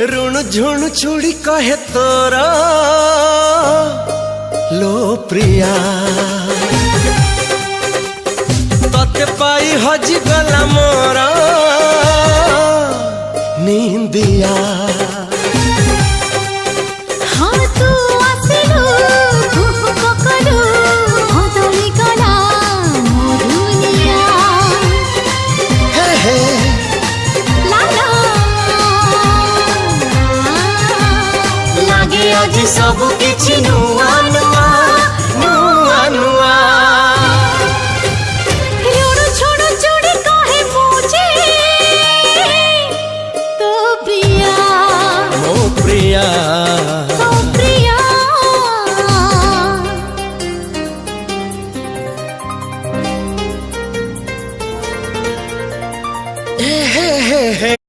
ऋण झुण छुड़ी कहे तोरा लो प्रिया तते पाई हजी गला मोरा नींदिया। हाँ तू आसिलु कुहु पकड़ू बदली गला मो दुनिया। हे हे लाला लागे आज सब किछि नुआ